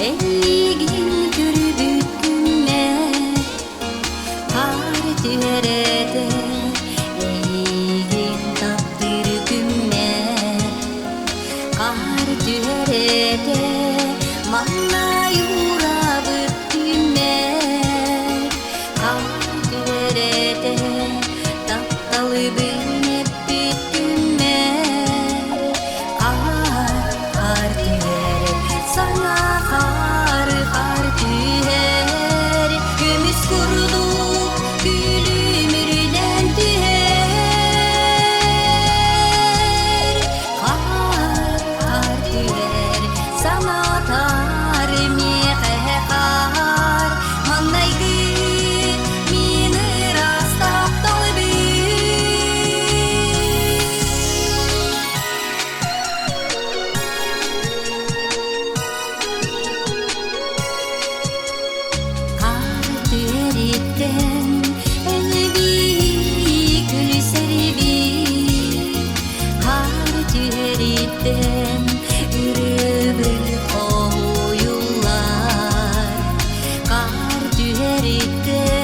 Elligin körübüttümme Kar tüherede Elligin taptırgümme Kar tüherede Manna yura büttümme Kar tüherede Taptalı beynep büttümme Kar tühere Sana kar tüher Gümüş kurdu gülümürden tüher Kar tüher Sana tar mihe kar Mannaydı mini rastap dalbi Eritten elbi gülseribi Kar tüheritten ürümül koyullar Kar tüheritten